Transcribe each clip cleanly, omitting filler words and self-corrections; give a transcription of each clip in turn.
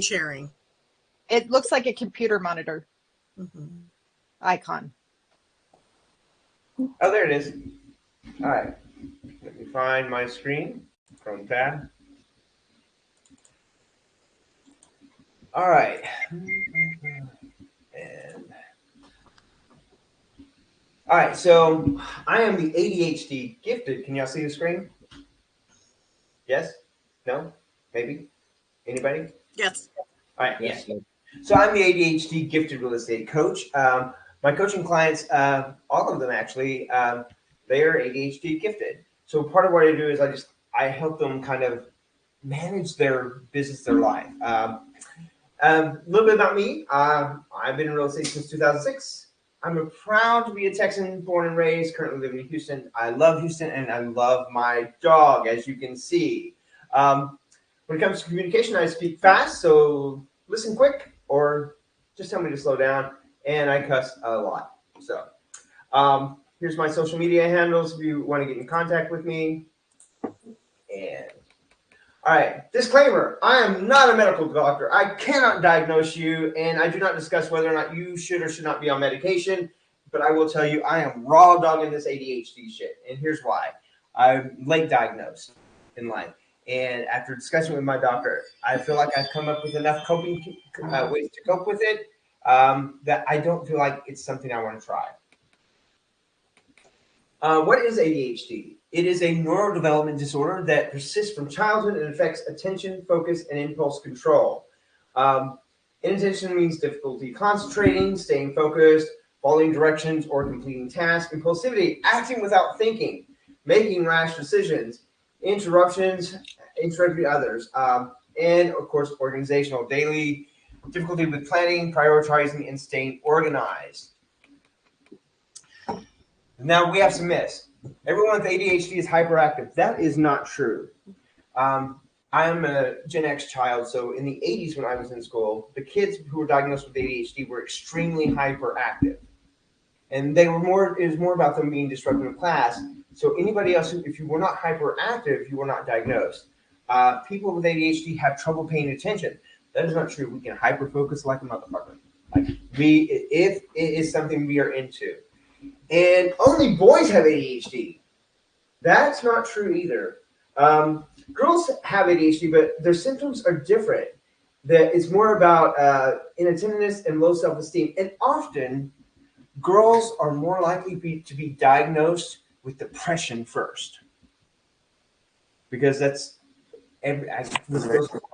sharing? It looks like a computer monitor icon. Oh, there it is. All right. Let me find my screen. Chrome tab. All right. And all right, so I am the ADHD gifted. Can y'all see the screen? Yes? No? Maybe? Anybody? Yes. All right. Yes. So I'm the ADHD gifted real estate coach. My coaching clients, all of them actually, they are ADHD gifted. So part of what I do is I help them kind of manage their business, their life. A little bit about me. I've been in real estate since 2006. I'm proud to be a Texan, born and raised, currently living in Houston. I love Houston, and I love my dog, as you can see. When it comes to communication, I speak fast, so listen quick, or just tell me to slow down, and I cuss a lot. So here's my social media handles if you want to get in contact with me. And all right, disclaimer, I am not a medical doctor. I cannot diagnose you, and I do not discuss whether or not you should or should not be on medication, but I will tell you I am raw dogging this ADHD shit, and here's why. I'm late diagnosed in life, and after discussing with my doctor, I feel like I've come up with enough coping ways to cope with it that I don't feel like it's something I want to try. What is ADHD? It is a neurodevelopment disorder that persists from childhood and affects attention, focus, and impulse control. Inattention means difficulty concentrating, staying focused, following directions, or completing tasks. Impulsivity, acting without thinking, making rash decisions, interruptions, interrupting others, and of course, organizational, daily difficulty with planning, prioritizing, and staying organized. Now we have some myths. Everyone with ADHD is hyperactive. That is not true. I'm a Gen X child, so in the 80s when I was in school, the kids who were diagnosed with ADHD were extremely hyperactive. And it was more about them being disruptive in class. So anybody else, if you were not hyperactive, you were not diagnosed. People with ADHD have trouble paying attention. That is not true. We can hyperfocus like a motherfucker. If it is something we are into. And only boys have ADHD. That's not true either. Girls have ADHD, but their symptoms are different. That it's more about inattentiveness and low self-esteem. And often, girls are more likely to be diagnosed with depression first, because that's every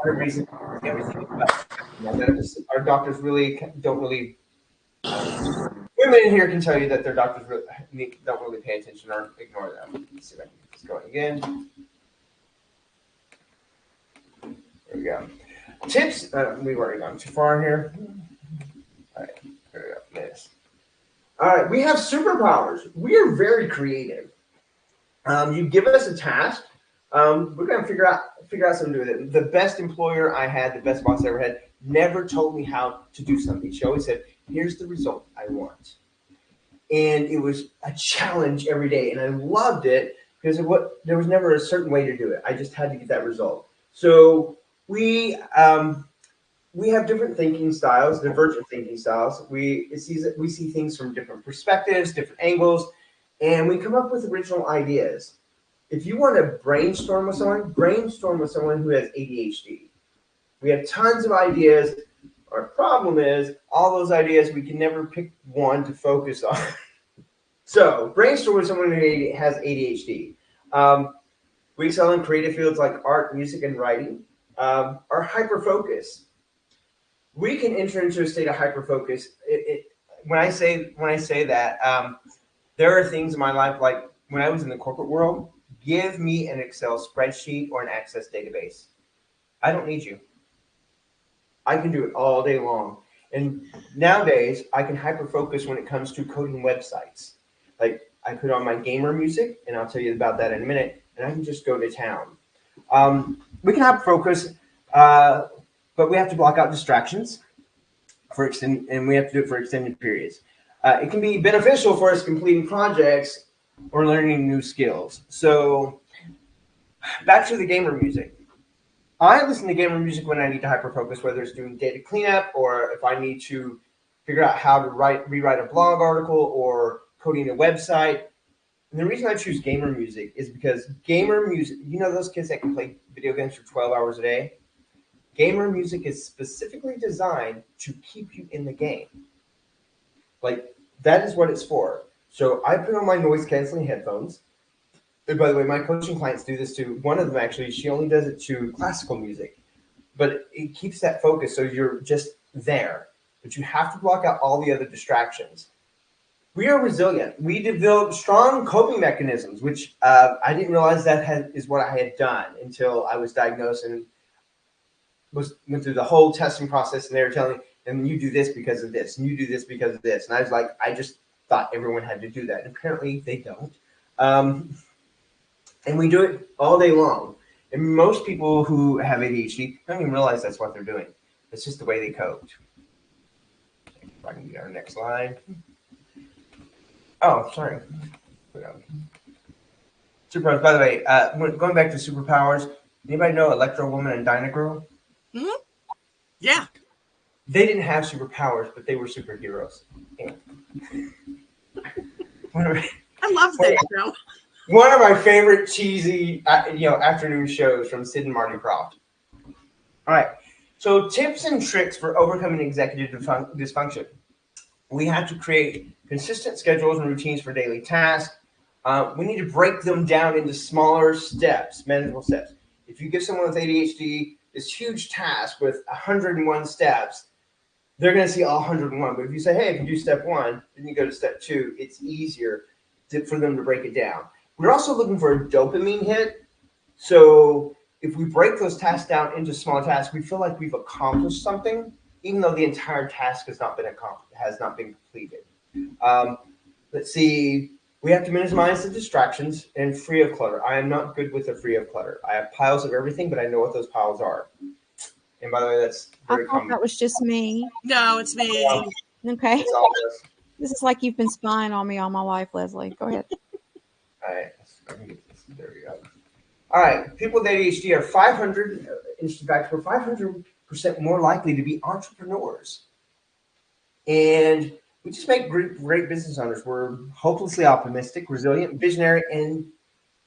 reason. Everything. Our doctors really don't really. Women in here can tell you that their doctors don't really pay attention or ignore them. Let's see if I can get this going again. There we go. Tips. We've already gone too far here. All right. There we go. This. All right. We have superpowers. We are very creative. You give us a task. We're going to figure out something to do with it. The best employer I had, the best boss I ever had, never told me how to do something. She always said, here's the result I want. And it was a challenge every day. And I loved it because there was never a certain way to do it. I just had to get that result. So we have different thinking styles, divergent thinking styles. We see things from different perspectives, different angles, and we come up with original ideas. If you want to brainstorm with someone who has ADHD. We have tons of ideas. Our problem is all those ideas, we can never pick one to focus on. So brainstorm with someone who has ADHD. We excel in creative fields like art, music, and writing. Our hyperfocus. We can enter into a state of hyperfocus. When I say that, there are things in my life, like when I was in the corporate world, give me an Excel spreadsheet or an Access database. I don't need you. I can do it all day long. And nowadays, I can hyper-focus when it comes to coding websites. Like, I put on my gamer music, and I'll tell you about that in a minute, and I can just go to town. We can hyper-focus, but we have to block out distractions, and we have to do it for extended periods. It can be beneficial for us completing projects or learning new skills. So, back to the gamer music. I listen to gamer music when I need to hyperfocus, whether it's doing data cleanup or if I need to figure out how to rewrite a blog article or coding a website. And the reason I choose gamer music is because gamer music, you know those kids that can play video games for 12 hours a day? Gamer music is specifically designed to keep you in the game. Like, that is what it's for. So I put on my noise canceling headphones. And by the way, my coaching clients do this too. One of them actually, she only does it to classical music, but it keeps that focus so you're just there. But you have to block out all the other distractions. We are resilient. We develop strong coping mechanisms, which I didn't realize is what I had done until I was diagnosed and went through the whole testing process. And they were telling me, and you do this because of this, and you do this because of this. And I was like, I just thought everyone had to do that. And apparently they don't. And we do it all day long. And most people who have ADHD don't even realize that's what they're doing. It's just the way they cope. If I can get our next slide. Oh, sorry. Superpowers. By the way, going back to superpowers, anybody know Electro Woman and Dyna Girl? Mm-hmm. Yeah. They didn't have superpowers, but they were superheroes. Yeah. I love that show. One of my favorite cheesy, afternoon shows from Sid and Marty Krofft. All right. So tips and tricks for overcoming executive dysfunction. We have to create consistent schedules and routines for daily tasks. We need to break them down into smaller steps, manageable steps. If you give someone with ADHD this huge task with 101 steps, they're going to see all 101. But if you say, hey, if you do step 1, then you go to step 2, it's easier for them to break it down. We're also looking for a dopamine hit. So if we break those tasks down into small tasks, we feel like we've accomplished something, even though the entire task has not been completed. Let's see. We have to minimize the distractions and free of clutter. I am not good with the free of clutter. I have piles of everything, but I know what those piles are. And by the way, that's very common. That was just me. No, it's me. Okay. It's all of us. This is like you've been spying on me all my life, Leslie. Go ahead. All right. There we go. All right. People with ADHD are 500% more likely to be entrepreneurs. And we just make great business owners. We're hopelessly optimistic, resilient, visionary, and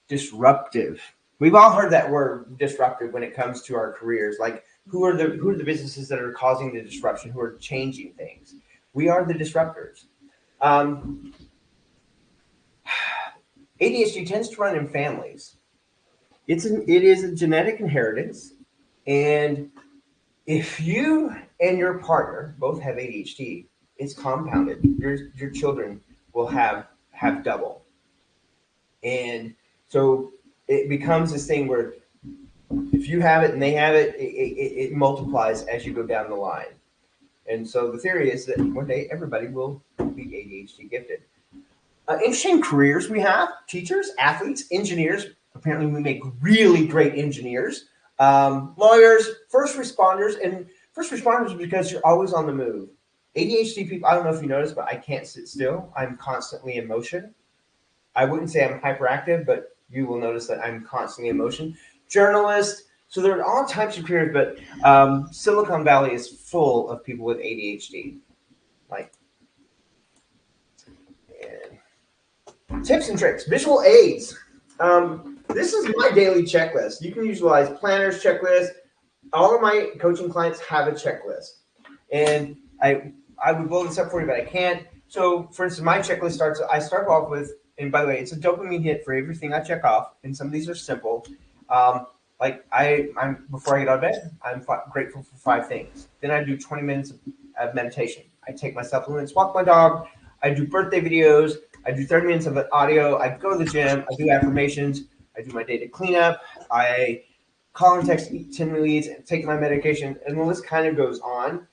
disruptive. We've all heard that word disruptive when it comes to our careers. Like, who are the businesses that are causing the disruption, who are changing things? We are the disruptors. ADHD tends to run in families. It is a genetic inheritance, and if you and your partner both have ADHD, it's compounded. Your children will have double, and so it becomes this thing where if you have it and they have it, it multiplies as you go down the line. And so the theory is that one day everybody will be ADHD gifted. Interesting careers we have: teachers, athletes, engineers. Apparently we make really great engineers. Lawyers, first responders. And first responders because you're always on the move. ADHD people, I don't know if you noticed, but I can't sit still. I'm constantly in motion. I wouldn't say I'm hyperactive, but you will notice that I'm constantly in motion. Journalists. So there are all types of careers, but Silicon Valley is full of people with ADHD. Tips and tricks, visual aids. This is my daily checklist. You can utilize planners, checklists. All of my coaching clients have a checklist. And I would blow this up for you, but I can't. So, for instance, my checklist I start off with, and by the way, it's a dopamine hit for everything I check off. And some of these are simple. I'm before I get out of bed, I'm grateful for 5 things. Then I do 20 minutes of meditation. I take my supplements, walk my dog. I do birthday videos. I do 30 minutes of audio. I go to the gym. I do affirmations. I do my data cleanup. I call and text 10 leads and take my medication. And the list kind of goes on.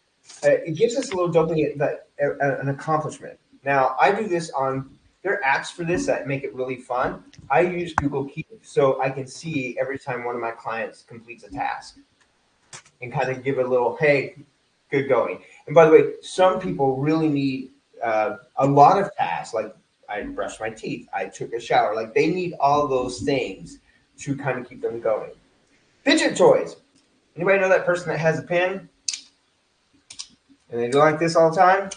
It gives us a little dopamine, an accomplishment. Now, I do this there are apps for this that make it really fun. I use Google Keep so I can see every time one of my clients completes a task and kind of give a little, hey, good going. And by the way, some people really need a lot of tasks, like I brushed my teeth, I took a shower. Like, they need all those things to kind of keep them going. Fidget toys. Anybody know that person that has a pen and they go like this all the time?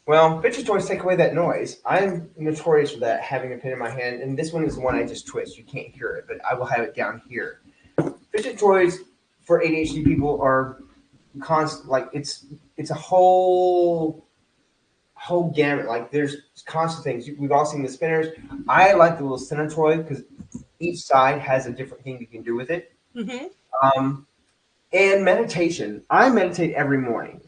Well, fidget toys take away that noise. I'm notorious for that, having a pen in my hand, and this one is the one I just twist. You can't hear it, but I will have it down here. Fidget toys for ADHD people are constant. Like it's a whole gamut. Like there's constant things. We've all seen the spinners. I like the little center toy because each side has a different thing you can do with it. Mm-hmm. And meditation. I meditate every morning.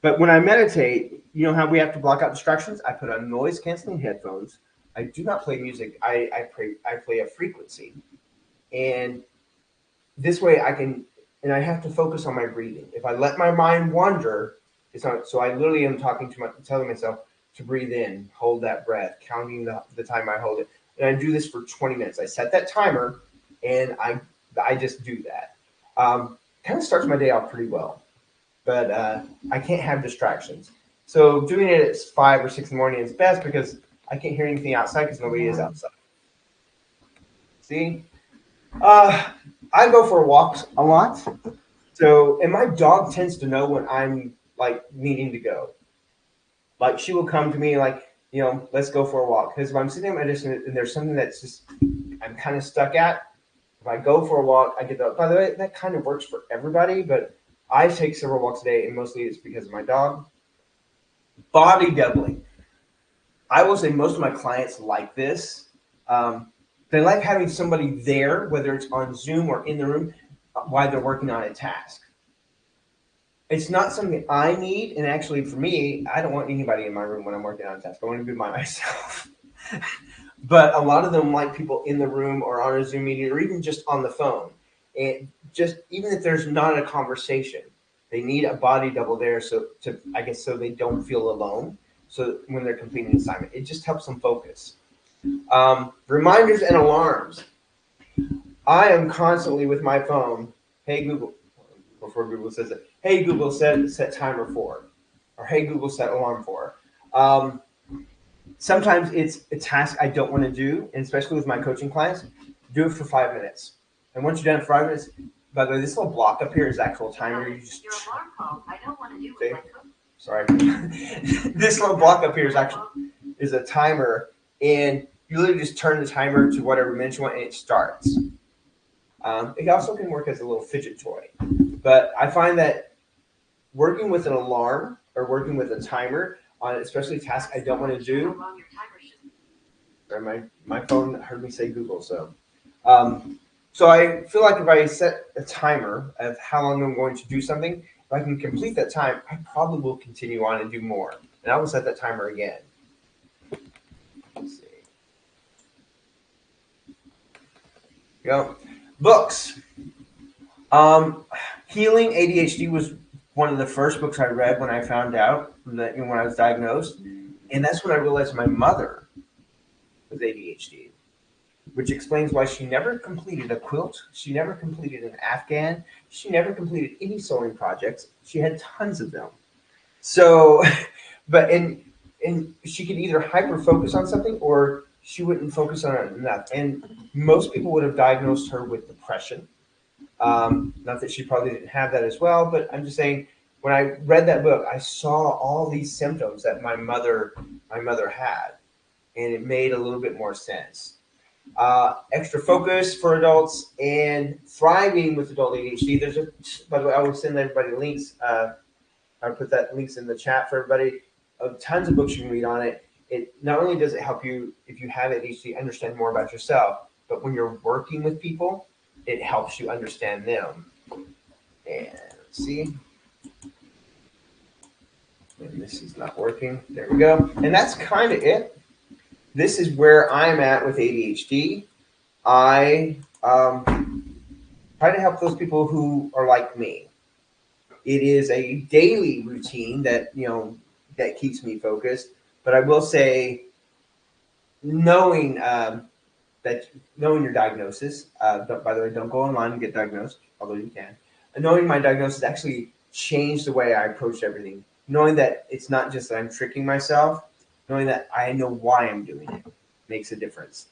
But when I meditate, you know how we have to block out distractions? I put on noise canceling headphones. I do not play music. I play a frequency. And this way I can, and I have to focus on my breathing. If I let my mind wander, it's not, so I literally am telling myself to breathe in, hold that breath, counting the time I hold it. And I do this for 20 minutes. I set that timer and I just do that. Kind of starts my day off pretty well. But I can't have distractions. So doing it at 5 or 6 in the morning is best because I can't hear anything outside because nobody is outside. See? I go for walks a lot. So, and my dog tends to know when I'm like needing to go. Like she will come to me like, you know, let's go for a walk. Because if I'm sitting at my desk and there's something that's just, I'm kind of stuck at, if I go for a walk, I get the, by the way, that kind of works for everybody, but I take several walks a day, and mostly it's because of my dog. Body doubling. I will say most of my clients like this. They like having somebody there, whether it's on Zoom or in the room, while they're working on a task. It's not something I need, and actually for me, I don't want anybody in my room when I'm working on a task. I want to be by myself. But a lot of them like people in the room or on a Zoom meeting or even just on the phone. And just even if there's not a conversation, they need a body double there so they don't feel alone. So when they're completing an assignment, it just helps them focus. Reminders and alarms. I am constantly with my phone. Hey Google, before Google says it. Hey Google, set timer for, or hey Google, set alarm for. Sometimes it's a task I don't want to do, and especially with my coaching clients, do it for 5 minutes. And once you're done for 5 minutes, by the way, this little block up here is actual timer. You just your alarm call. I don't want to do with my coach. Sorry. This little block up here is a timer, and you literally just turn the timer to whatever minute you want, and it starts. It also can work as a little fidget toy. But I find that working with an alarm or working with a timer on especially tasks I don't want to do. My phone heard me say Google, so. So I feel like if I set a timer of how long I'm going to do something, if I can complete that time, I probably will continue on and do more. And I will set that timer again. Let's see. Go. Books. Healing ADHD was one of the first books I read when I found out that when I was diagnosed. And that's when I realized my mother was ADHD, which explains why she never completed a quilt. She never completed an Afghan. She never completed any sewing projects. She had tons of them. So, but and she could either hyper focus on something or she wouldn't focus on it enough. And most people would have diagnosed her with depression. Not that she probably didn't have that as well, but I'm just saying when I read that book, I saw all these symptoms that my mother had, and it made a little bit more sense. Extra focus for adults and thriving with adult ADHD. By the way, I will send everybody links. I'll put that links in the chat for everybody of tons of books you can read on it. It not only does it help you if you have ADHD understand more about yourself, but when you're working with people, it helps you understand them. And let's see. And this is not working. There we go. And that's kind of it. This is where I'm at with ADHD. I try to help those people who are like me. It is a daily routine that keeps me focused. But I will say, knowing your diagnosis. By the way, don't go online and get diagnosed, although you can. Knowing my diagnosis actually changed the way I approach everything. Knowing that it's not just that I'm tricking myself, knowing that I know why I'm doing it makes a difference.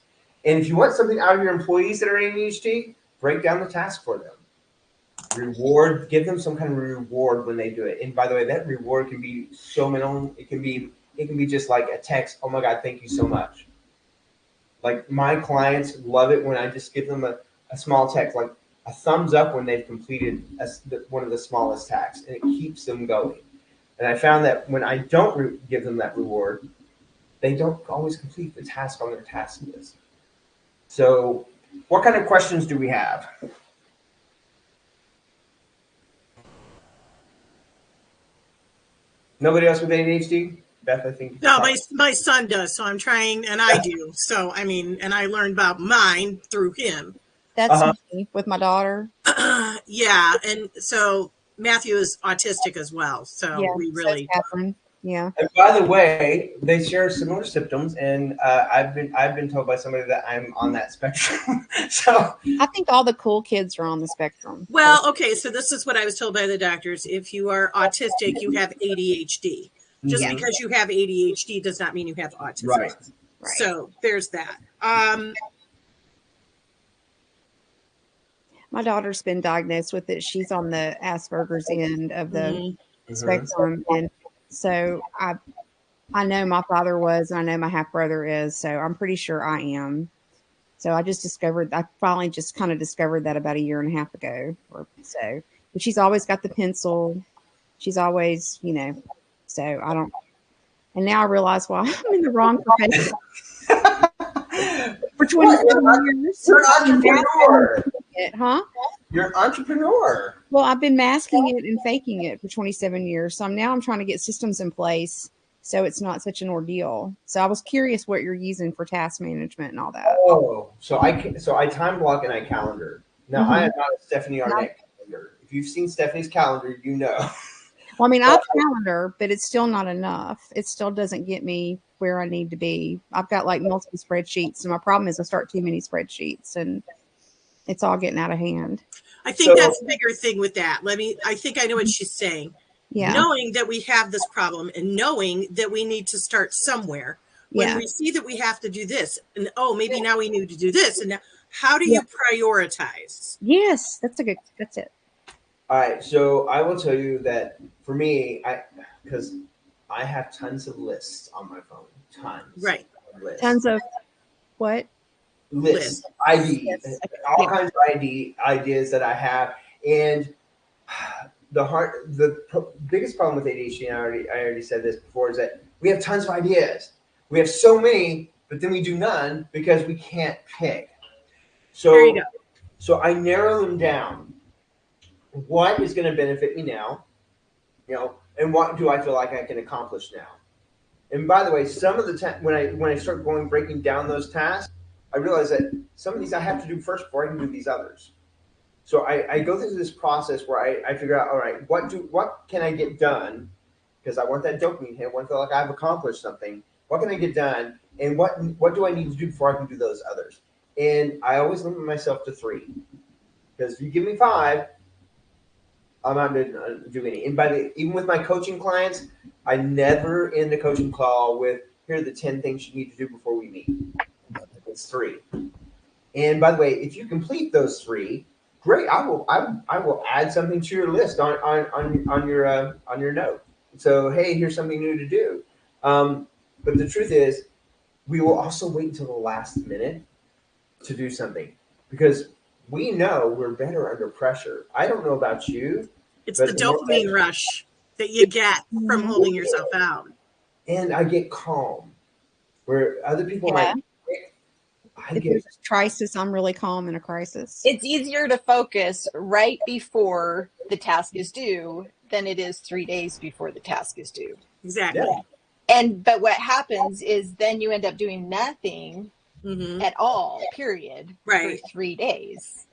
And if you want something out of your employees that are ADHD, break down the task for them. reward, give them some kind of reward when they do it. And by the way, that reward can be so minimal. It can be just like a text. Oh my God, thank you so much. Like my clients love it when I just give them a small text, like a thumbs up when they've completed one of the smallest tasks, and it keeps them going. And I found that when I don't give them that reward, they don't always complete the task on their task list. So what kind of questions do we have? Nobody else with ADHD? Beth, I think. No, my son does, so I'm trying, and I do. So, I mean, and I learned about mine through him. That's me with my daughter. Yeah, and so Matthew is autistic as well. So Yeah, we so really. is Catherine. Yeah. And by the way, they share similar symptoms, and I've been told by somebody that I'm on that spectrum. So I think all the cool kids are on the spectrum. Well, okay, so this is what I was told by the doctors. If you are autistic, you have ADHD. Just Mhm. because you have ADHD does not mean you have autism. Right. So there's that. My daughter's been diagnosed with it. She's on the Asperger's end of the spectrum, and so I know my father was, and I know my half brother is. So I'm pretty sure I am. So I finally just kind of discovered that about a year and a half ago or so. But she's always got the pencil. She's always, so I don't. And now I realize why I'm in the wrong profession. For 27 years. You're an entrepreneur. Huh? You're an entrepreneur. Well, I've been masking it and faking it for 27 years. So I'm trying to get systems in place so it's not such an ordeal. So I was curious what you're using for task management and all that. Oh, so I time block and I calendar. Now I am not a Stephanie Arnett calendar. If you've seen Stephanie's calendar, you know. Well, I mean, I calendar, but it's still not enough. It still doesn't get me where I need to be. I've got like multiple spreadsheets, and my problem is I start too many spreadsheets, and it's all getting out of hand. I think that's the bigger thing with that. I think I know what she's saying. Yeah. Knowing that we have this problem and knowing that we need to start somewhere. When we see that we have to do this, and maybe now we need to do this, and now how do you prioritize? Yes, that's it. All right, so I will tell you that for me, because I have tons of lists on my phone, tons. Right. Of lists. Tons of what? Lists, ideas, all kinds of ideas that I have, and the biggest problem with ADHD, and I already said this before, is that we have tons of ideas. We have so many, but then we do none because we can't pick. So there you go. So I narrow them down. What is going to benefit me now, and what do I feel like I can accomplish now? And by the way, some of the time when I start breaking down those tasks, I realize that some of these I have to do first before I can do these others. So I go through this process where I figure out, all right, what can I get done? Because I want that dopamine hit. I want to feel like I've accomplished something. What can I get done? And what do I need to do before I can do those others? And I always limit myself to 3. Because if you give me 5, I'm not going to do any. And even with my coaching clients, I never end a coaching call with, here are the 10 things you need to do before we meet. It's 3. And by the way, if you complete those 3, great. I will add something to your list on your note. So hey, here's something new to do. But the truth is, we will also wait until the last minute to do something because we know we're better under pressure. I don't know about you. It's the dopamine rush that you get from holding yourself out. And I get calm. Where other people I if get there's a crisis, I'm really calm in a crisis. It's easier to focus right before the task is due than it is 3 days before the task is due. Exactly. Yeah. But what happens is then you end up doing nothing at all, period, right, for 3 days.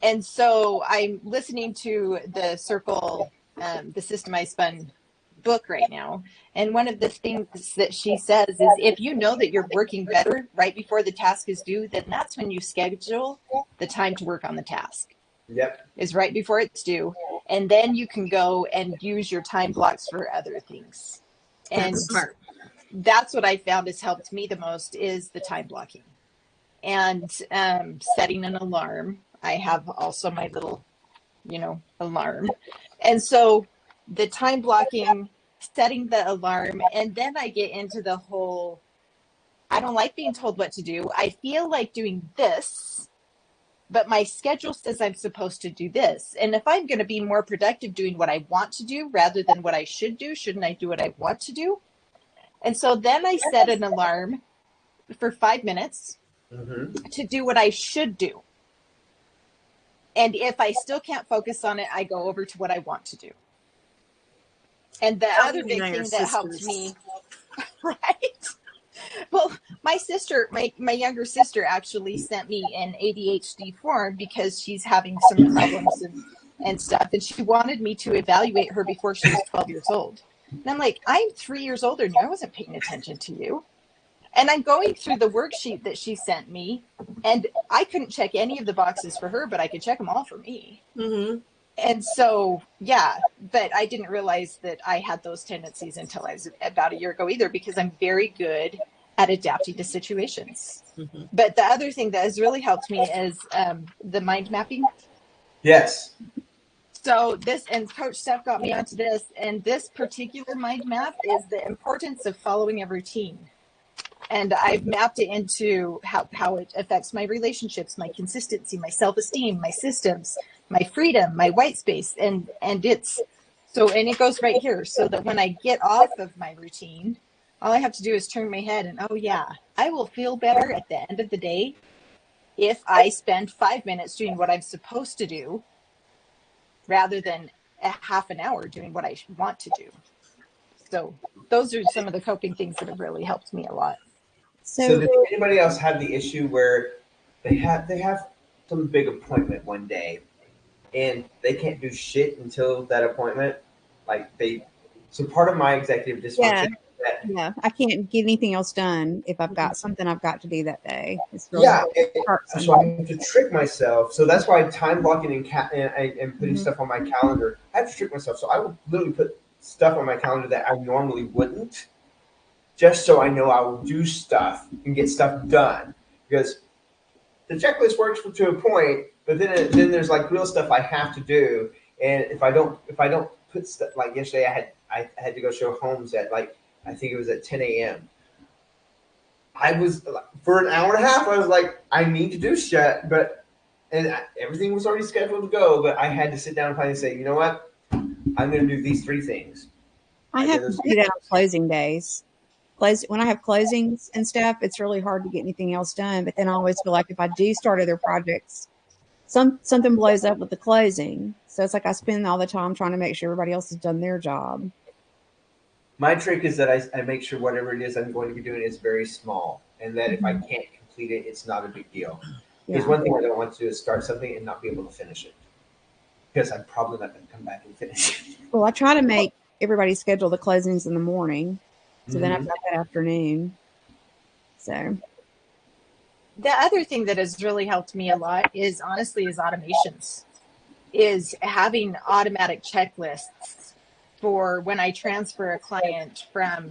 And so I'm listening to the Circle, the System I Spun book right now. And one of the things that she says is if you know that you're working better right before the task is due, then that's when you schedule the time to work on the task. Yep. Is right before it's due. And then you can go and use your time blocks for other things. And that's smart. That's what I found has helped me the most is the time blocking and setting an alarm. I have also my little alarm. And so the time blocking, setting the alarm, and then I get into the whole, I don't like being told what to do. I feel like doing this, but my schedule says I'm supposed to do this. And if I'm going to be more productive doing what I want to do rather than what I should do, shouldn't I do what I want to do? And so then I set an alarm for 5 minutes to do what I should do. And if I still can't focus on it, I go over to what I want to do. And the other big thing that helped me, right? Well, my sister, my younger sister actually sent me an ADHD form because she's having some problems and stuff. And she wanted me to evaluate her before she was 12 years old. And I'm like, I'm 3 years older than you. I wasn't paying attention to you. And I'm going through the worksheet that she sent me, and I couldn't check any of the boxes for her, but I could check them all for me. Mm-hmm. And so, yeah, but I didn't realize that I had those tendencies until I was about a year ago either, because I'm very good at adapting to situations. Mm-hmm. But the other thing that has really helped me is the mind mapping. Yes. So this, and Coach Steph got me onto this, and this particular mind map is the importance of following a routine. And I've mapped it into how it affects my relationships, my consistency, my self-esteem, my systems, my freedom, my white space. And it's so, and it goes right here, so that when I get off of my routine, all I have to do is turn my head and, oh yeah, I will feel better at the end of the day if I spend 5 minutes doing what I'm supposed to do rather than a half an hour doing what I want to do. So those are some of the coping things that have really helped me a lot. So does anybody else have the issue where they have some big appointment one day and they can't do shit until that appointment? So part of my executive dysfunction is that I can't get anything else done if I've got something I've got to do that day. It's really so I have to trick myself. So that's why time blocking and putting stuff on my calendar, I have to trick myself. So I will literally put stuff on my calendar that I normally wouldn't, just so I know I will do stuff and get stuff done. Because the checklist works to a point, but then there's like real stuff I have to do. And if I don't put stuff, like yesterday I had to go show homes at I think it was at 10 a.m. I was, for an hour and a half, I was like, I need to do shit, and everything was already scheduled to go, but I had to sit down and finally say, you know what? I'm going to do these 3 things. I have to do that on closing days. When I have closings and stuff, it's really hard to get anything else done. But then I always feel like if I do start other projects, something blows up with the closing. So it's like I spend all the time trying to make sure everybody else has done their job. My trick is that I make sure whatever it is I'm going to be doing is very small, and that if I can't complete it, it's not a big deal. Because one thing I don't want to do is start something and not be able to finish it, because I'm probably not going to come back and finish it. Well, I try to make everybody schedule the closings in the morning, so then I've got that afternoon. So the other thing that has really helped me a lot is automations, is having automatic checklists for when I transfer a client from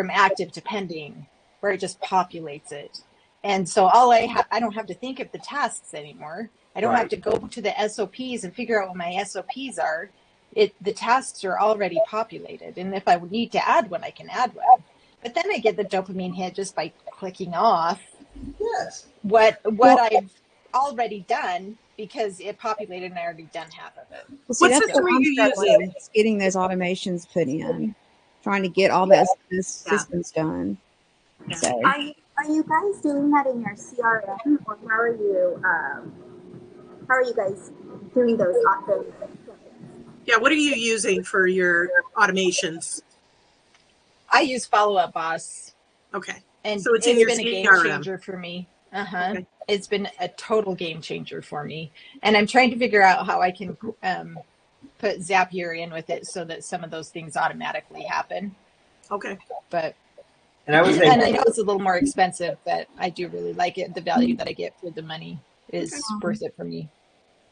active to pending, where it just populates it. And so I don't have to think of the tasks anymore. I don't have to go to the SOPs and figure out what my SOPs are. The tasks are already populated. And if I need to add one, I can add one. But then I get the dopamine hit just by clicking off what I've already done, because it populated and I already done half of it. Well, see, that's what I'm struggling with, is getting those automations put in, trying to get all those systems done. Yeah. So, are you guys doing that in your CRM, or how are you guys doing those automations? Yeah, what are you using for your automations? I use Follow Up Boss. Okay. And so it's been a game changer for me. Okay. It's been a total game changer for me. And I'm trying to figure out how I can put Zapier in with it so that some of those things automatically happen. Okay. But and I know it's a little more expensive, but I do really like it. The value that I get for the money is worth it for me.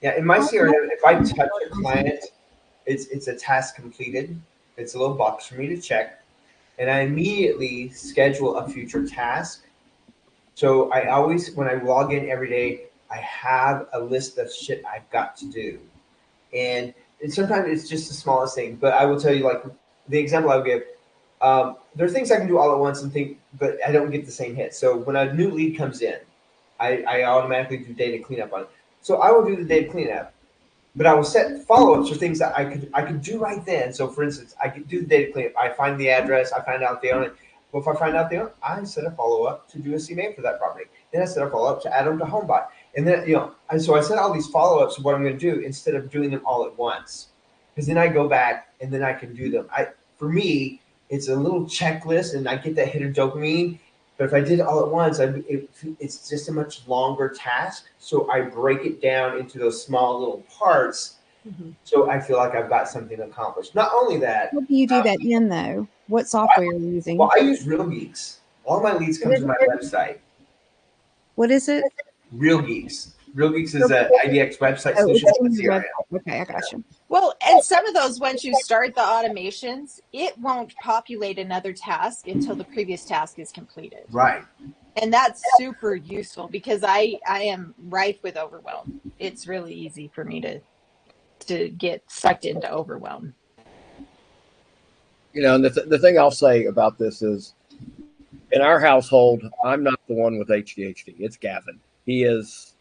Yeah, in my CRM, if I touch a client, it's a task completed. It's a little box for me to check, and I immediately schedule a future task. So I always, when I log in every day, I have a list of shit I've got to do. And sometimes it's just the smallest thing. But I will tell you, like the example I would give, there are things I can do all at once and think, but I don't get the same hit. So when a new lead comes in, I automatically do data cleanup on it. So I will do the data cleanup, but I will set follow-ups for things that I could do right then. So for instance, I could do the data cleanup. I find the address, I find out they own it. Well, if I find out they own it, I set a follow-up to do a CMA for that property. Then I set a follow-up to add them to HomeBot. And then, and so I set all these follow-ups of what I'm going to do instead of doing them all at once. Because then I go back and then I can do them. For me, it's a little checklist and I get that hit of dopamine. But if I did it all at once, it's just a much longer task. So I break it down into those small little parts. Mm-hmm. So I feel like I've got something accomplished. Not only that. What do you do that in, though? What software are you using? Well, I use Real Geeks. All my leads come to my website. What is it? Real Geeks. Real Geeks is an IDX website solution. Okay, I got you. Well, and some of those, once you start the automations, it won't populate another task until the previous task is completed. Right. And that's super useful because I am rife with overwhelm. It's really easy for me to get sucked into overwhelm. And the thing I'll say about this is, in our household, I'm not the one with ADHD. It's Gavin. He is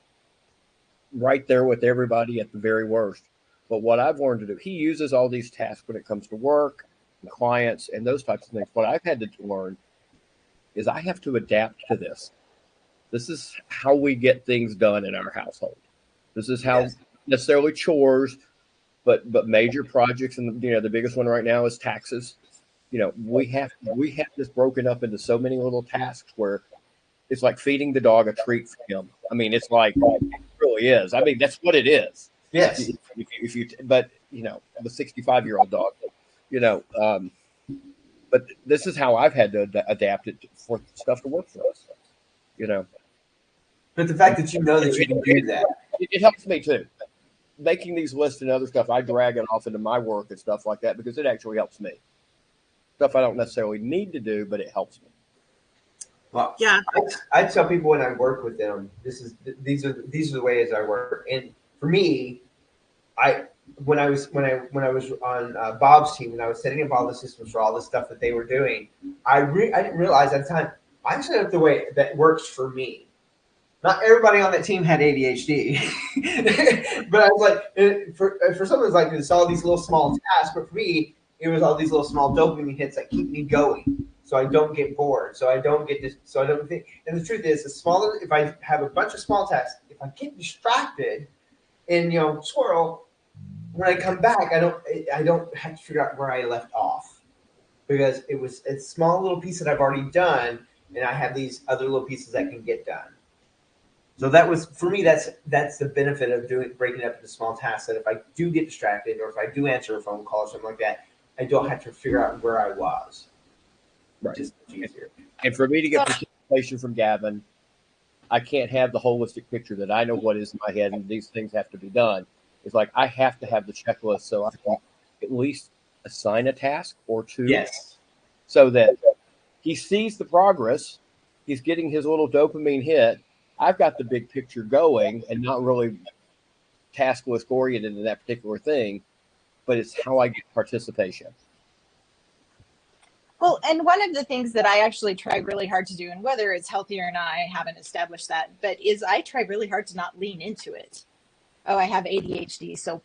right there with everybody at the very worst. But what I've learned to do, he uses all these tasks when it comes to work and clients and those types of things. What I've had to learn is I have to adapt to this. This is how we get things done in our household. This is how necessarily chores, but major projects. And the biggest one right now is taxes. We have this broken up into so many little tasks where it's like feeding the dog a treat for him. I mean, it's like, it really is. I mean, that's what it is. Yes. But the 65-year-old dog, but this is how I've had to adapt it for stuff to work for us, But the fact that you know that you can do that. It helps me too. Making these lists and other stuff, I drag it off into my work and stuff like that because it actually helps me. Stuff I don't necessarily need to do, but it helps me. Well, yeah, I tell people when I work with them, these are the ways I work. And for me, when I was on Bob's team and I was setting up all the systems for all the stuff that they were doing, I didn't realize at the time I set up the way that works for me. Not everybody on that team had ADHD, but I was like, for some it's like it's all these little small tasks, but for me, it was all these little small dopamine hits that keep me going, so I don't get bored, so I don't get this, so I don't think. And the truth is, if I have a bunch of small tasks, if I get distracted and swirl, when I come back, I don't have to figure out where I left off because it's a small little piece that I've already done, and I have these other little pieces that can get done. So that was for me. That's the benefit of breaking it up into small tasks. That if I do get distracted or if I do answer a phone call or something like that, I don't have to figure out where I was. Right. Just easier. And for me to get participation from Gavin, I can't have the holistic picture that I know what is in my head and these things have to be done. It's like I have to have the checklist so I can at least assign a task or two. Yes. So that he sees the progress, he's getting his little dopamine hit. I've got the big picture going and not really task list oriented in that particular thing, but it's how I get participation. Well, and one of the things that I actually try really hard to do, and whether it's healthy or not, I haven't established that, but is I try really hard to not lean into it. Oh, I have ADHD. So,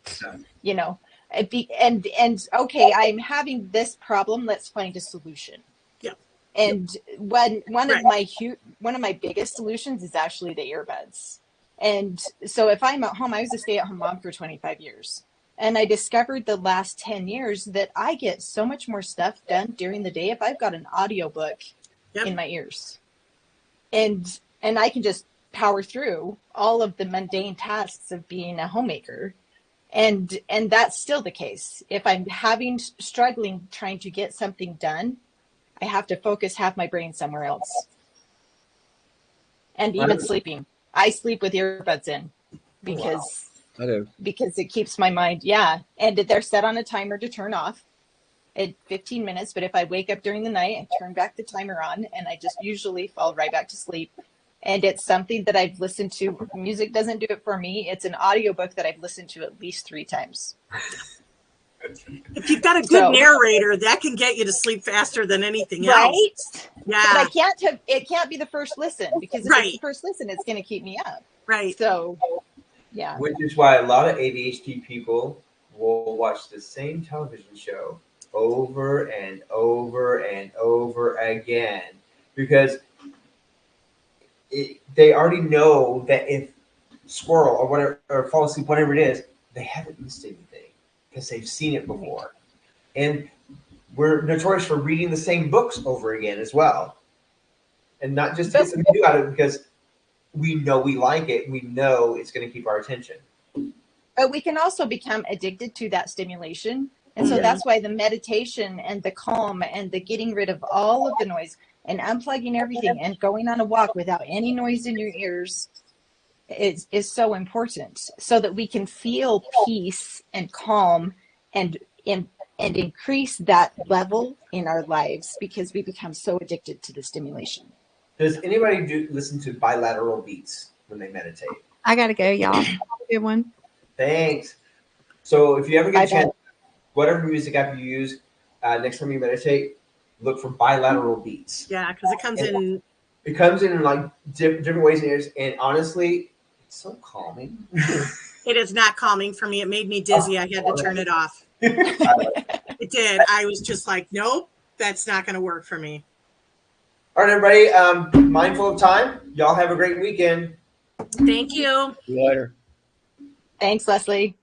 and okay, I'm having this problem. Let's find a solution. Yeah. And one of my biggest solutions is actually the earbuds. And so if I'm at home, I was a stay-at-home mom for 25 years. And I discovered the last 10 years that I get so much more stuff done during the day if I've got an audiobook in my ears. And I can just power through all of the mundane tasks of being a homemaker. And that's still the case. If I'm struggling trying to get something done, I have to focus half my brain somewhere else. And even sleeping. I sleep with earbuds in because I do. Because it keeps my mind, and they're set on a timer to turn off at 15 minutes. But if I wake up during the night, I turn back the timer on and I just usually fall right back to sleep And it's something that I've listened to. Music doesn't do it for me. It's an audiobook that I've listened to at least 3 times. If you've got a good narrator, that can get you to sleep faster than anything else. Right? Yeah. But it can't be the first listen, because if it's the first listen, it's going to keep me up. Right. So, yeah. Which is why a lot of ADHD people will watch the same television show over and over and over again, because they already know that if squirrel or whatever, or fall asleep, whatever it is, they haven't missed anything because they've seen it before. And we're notorious for reading the same books over again as well. And not just to get something new out of it, because we know we like it. We know it's going to keep our attention. But we can also become addicted to that stimulation. And so that's why the meditation and the calm and the getting rid of all of the noise and unplugging everything and going on a walk without any noise in your ears is so important, so that we can feel peace and calm and increase that level in our lives, because we become so addicted to the stimulation. Does anybody listen to bilateral beats when they meditate? I got to go, y'all. Good one. Thanks. So if you ever get a chance, whatever music app you use, next time you meditate, look for bilateral beats. Yeah, because it comes in. It comes in like different ways, and honestly, it's so calming. It is not calming for me. It made me dizzy. I had to turn it off. It did. I was just like, nope, that's not going to work for me. All right, everybody. Mindful of time. Y'all have a great weekend. Thank you. See you later. Thanks, Leslie.